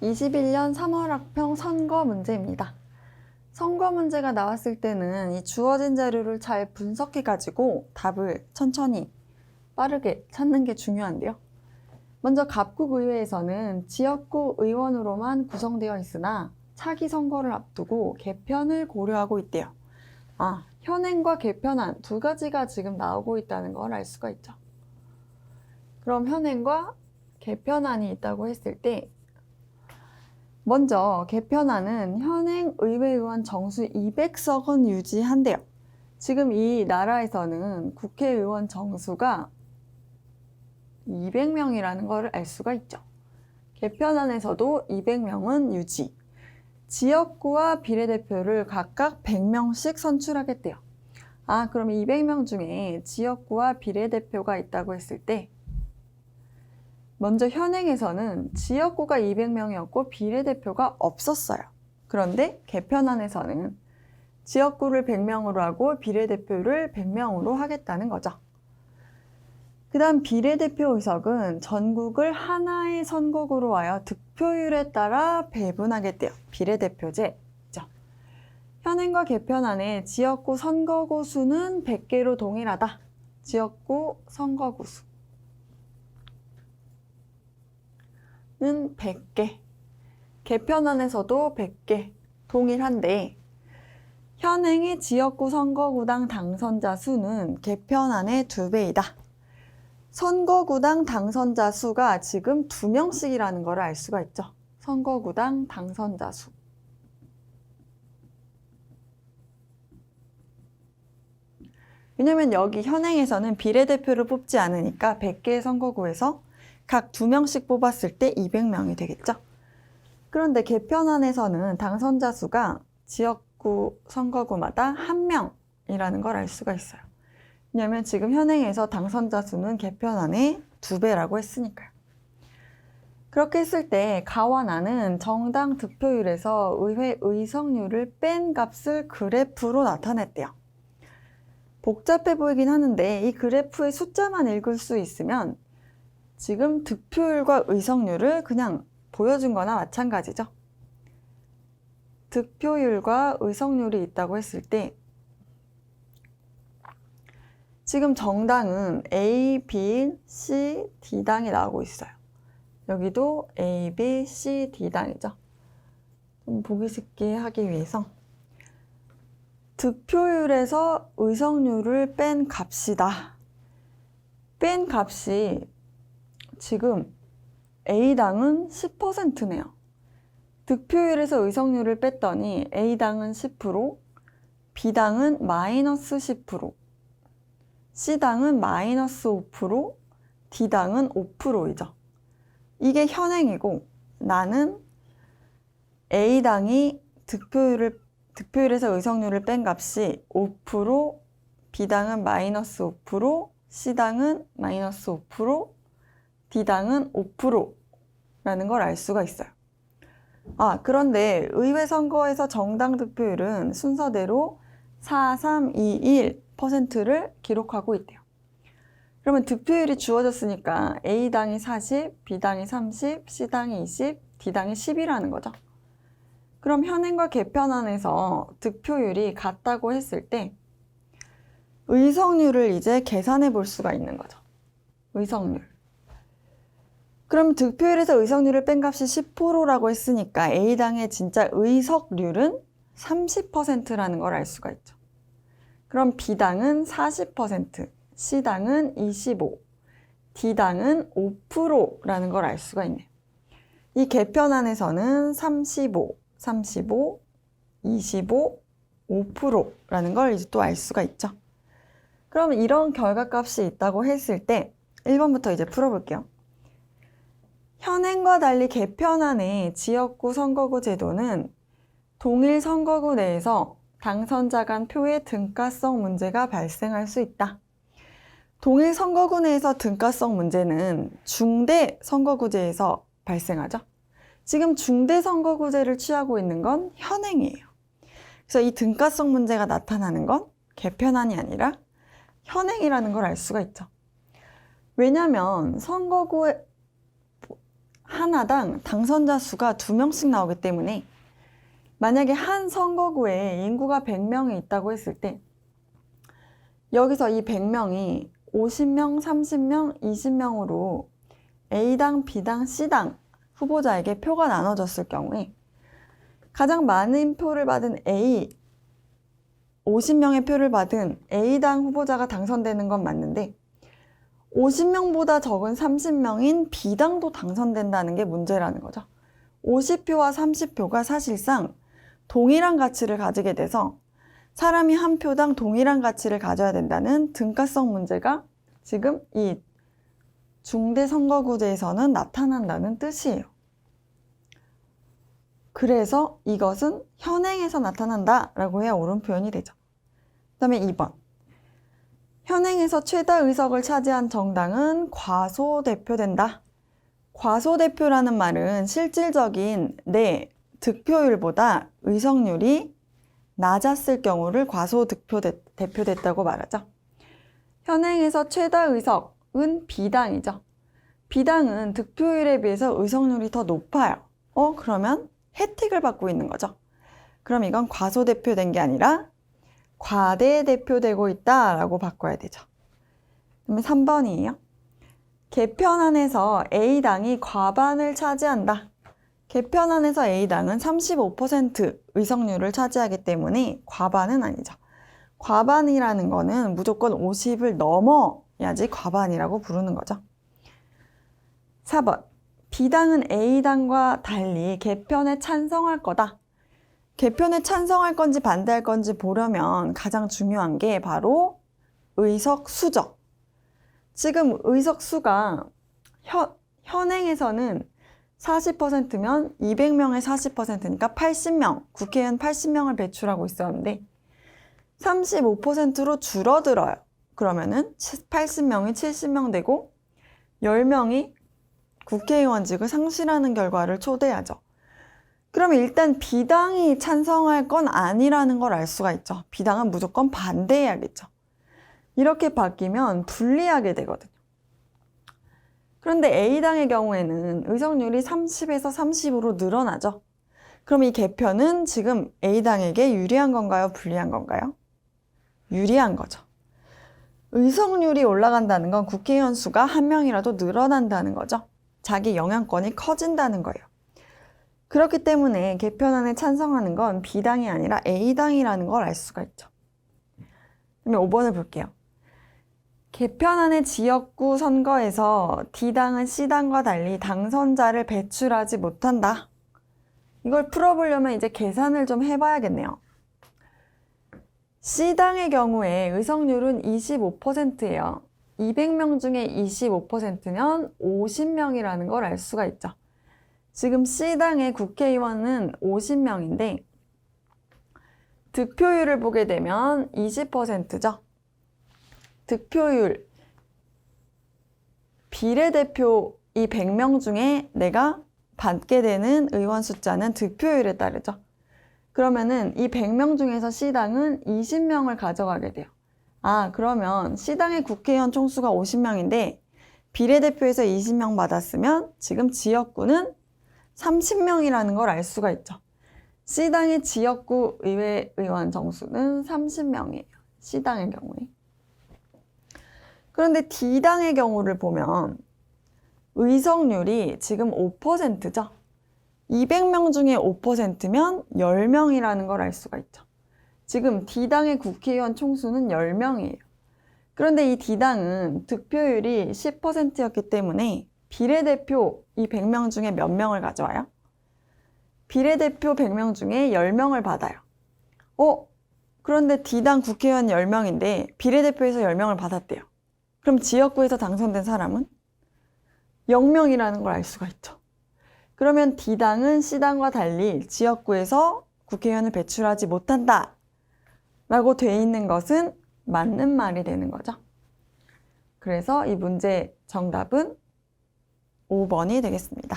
21년 3월 학평 선거 문제입니다. 선거 문제가 나왔을 때는 이 주어진 자료를 잘 분석해가지고 답을 천천히 빠르게 찾는 게 중요한데요. 먼저 갑국의회에서는 지역구 의원으로만 구성되어 있으나 차기 선거를 앞두고 개편을 고려하고 있대요. 현행과 개편안 두 가지가 지금 나오고 있다는 걸 알 수가 있죠. 그럼 현행과 개편안이 있다고 했을 때 먼저 개편안은 현행 의회의원 정수 200석은 유지한대요. 지금 이 나라에서는 국회의원 정수가 200명이라는 걸 알 수가 있죠. 개편안에서도 200명은 유지. 지역구와 비례대표를 각각 100명씩 선출하겠대요. 그럼 200명 중에 지역구와 비례대표가 있다고 했을 때 먼저 현행에서는 지역구가 200명이었고 비례대표가 없었어요. 그런데 개편안에서는 지역구를 100명으로 하고 비례대표를 100명으로 하겠다는 거죠. 그 다음 비례대표 의석은 전국을 하나의 선거구로 하여 득표율에 따라 배분하겠대요. 비례대표제죠. 현행과 개편안에 지역구 선거구 수는 100개로 동일하다. 지역구 선거구 수. 는 100개, 개편안에서도 100개 동일한데 현행의 지역구 선거구당 당선자 수는 개편안의 2배이다. 선거구당 당선자 수가 지금 2명씩이라는 걸 알 수가 있죠. 선거구당 당선자 수. 왜냐면 여기 현행에서는 비례대표를 뽑지 않으니까 100개의 선거구에서 각 2명씩 뽑았을 때 200명이 되겠죠. 그런데 개편안에서는 당선자 수가 지역구 선거구마다 1명이라는 걸 알 수가 있어요. 왜냐하면 지금 현행에서 당선자 수는 개편안의 2배라고 했으니까요. 그렇게 했을 때 가완안은 정당 득표율에서 의회 의석률을 뺀 값을 그래프로 나타냈대요. 복잡해 보이긴 하는데 이 그래프의 숫자만 읽을 수 있으면 지금 득표율과 의석률을 그냥 보여준 거나 마찬가지죠. 득표율과 의석률이 있다고 했을 때 지금 정당은 A, B, C, D당이 나오고 있어요. 여기도 A, B, C, D당이죠. 좀 보기 쉽게 하기 위해서 득표율에서 의석률을 뺀 값이다. 뺀 값이 지금 A당은 10%네요. 득표율에서 의석률을 뺐더니 A당은 10%, B당은 마이너스 10%, C당은 마이너스 5%, D당은 5%이죠. 이게 현행이고 나는 A당이 득표율에서 의석률을 뺀 값이 5%, B당은 마이너스 5%, C당은 마이너스 5%, D당은 5%라는 걸 알 수가 있어요. 그런데 의회 선거에서 정당 득표율은 순서대로 4, 3, 2, 1%를 기록하고 있대요. 그러면 득표율이 주어졌으니까 A당이 40, B당이 30, C당이 20, D당이 10이라는 거죠. 그럼 현행과 개편안에서 득표율이 같다고 했을 때 의석률을 이제 계산해 볼 수가 있는 거죠. 의석률. 그럼 득표율에서 의석률을 뺀 값이 10%라고 했으니까 A당의 진짜 의석률은 30%라는 걸 알 수가 있죠. 그럼 B당은 40%, C당은 25%, D당은 5%라는 걸 알 수가 있네요. 이 개편안에서는 35, 35, 25, 5%라는 걸 이제 또 알 수가 있죠. 그럼 이런 결과값이 있다고 했을 때 1번부터 이제 풀어볼게요. 현행과 달리 개편안의 지역구 선거구 제도는 동일 선거구 내에서 당선자 간 표의 등가성 문제가 발생할 수 있다. 동일 선거구 내에서 등가성 문제는 중대 선거구제에서 발생하죠. 지금 중대 선거구제를 취하고 있는 건 현행이에요. 그래서 이 등가성 문제가 나타나는 건 개편안이 아니라 현행이라는 걸 알 수가 있죠. 왜냐하면 선거구에 하나당 당선자 수가 2명씩 나오기 때문에 만약에 한 선거구에 인구가 100명이 있다고 했을 때 여기서 이 100명이 50명, 30명, 20명으로 A당, B당, C당 후보자에게 표가 나눠졌을 경우에 가장 많은 표를 받은 50명의 표를 받은 A당 후보자가 당선되는 건 맞는데 50명보다 적은 30명인 B당도 당선된다는 게 문제라는 거죠. 50표와 30표가 사실상 동일한 가치를 가지게 돼서 사람이 한 표당 동일한 가치를 가져야 된다는 등가성 문제가 지금 이 중대선거구제에서는 나타난다는 뜻이에요. 그래서 이것은 현행에서 나타난다라고 해야 옳은 표현이 되죠. 그 다음에 2번. 현행에서 최다 의석을 차지한 정당은 과소대표된다. 과소대표라는 말은 실질적인 내 득표율보다 의석률이 낮았을 경우를 과소대표됐다고 말하죠. 현행에서 최다 의석은 B당이죠. B당은 득표율에 비해서 의석률이 더 높아요. 그러면 혜택을 받고 있는 거죠. 그럼 이건 과소대표된 게 아니라 과대대표되고 있다라고 바꿔야 되죠. 그러면 3번이에요. 개편안에서 A당이 과반을 차지한다. 개편안에서 A당은 35% 의석률을 차지하기 때문에 과반은 아니죠. 과반이라는 거는 무조건 50을 넘어야지 과반이라고 부르는 거죠. 4번. B당은 A당과 달리 개편에 찬성할 거다. 개편에 찬성할 건지 반대할 건지 보려면 가장 중요한 게 바로 의석수죠. 지금 의석수가 현행에서는 40%면 200명의 40%니까 80명, 국회의원 80명을 배출하고 있었는데 35%로 줄어들어요. 그러면은 80명이 70명 되고 10명이 국회의원직을 상실하는 결과를 초래하죠. 그러면 일단 B당이 찬성할 건 아니라는 걸 알 수가 있죠. B당은 무조건 반대해야겠죠. 이렇게 바뀌면 불리하게 되거든요. 그런데 A당의 경우에는 의석률이 30에서 30으로 늘어나죠. 그럼 이 개편은 지금 A당에게 유리한 건가요? 불리한 건가요? 유리한 거죠. 의석률이 올라간다는 건 국회의원 수가 한 명이라도 늘어난다는 거죠. 자기 영향권이 커진다는 거예요. 그렇기 때문에 개편안에 찬성하는 건 B당이 아니라 A당이라는 걸 알 수가 있죠. 그러면 5번을 볼게요. 개편안의 지역구 선거에서 D당은 C당과 달리 당선자를 배출하지 못한다. 이걸 풀어보려면 이제 계산을 좀 해봐야겠네요. C당의 경우에 의석률은 25%예요. 200명 중에 25%면 50명이라는 걸 알 수가 있죠. 지금 C당의 국회의원은 50명인데 득표율을 보게 되면 20%죠. 득표율, 비례대표 이 100명 중에 내가 받게 되는 의원 숫자는 득표율에 따르죠. 그러면은 이 100명 중에서 C당은 20명을 가져가게 돼요. 그러면 C당의 국회의원 총수가 50명인데 비례대표에서 20명 받았으면 지금 지역구는 30명이라는 걸 알 수가 있죠. C당의 지역구 의회 의원 정수는 30명이에요. C당의 경우에. 그런데 D당의 경우를 보면 의석률이 지금 5%죠. 200명 중에 5%면 10명이라는 걸 알 수가 있죠. 지금 D당의 국회의원 총수는 10명이에요. 그런데 이 D당은 득표율이 10%였기 때문에 비례대표 이 100명 중에 몇 명을 가져와요? 비례대표 100명 중에 10명을 받아요. 그런데 D당 국회의원 10명인데 비례대표에서 10명을 받았대요. 그럼 지역구에서 당선된 사람은 0명이라는 걸 알 수가 있죠. 그러면 D당은 C당과 달리 지역구에서 국회의원을 배출하지 못한다 라고 돼 있는 것은 맞는 말이 되는 거죠. 그래서 이 문제 정답은 5번이 되겠습니다.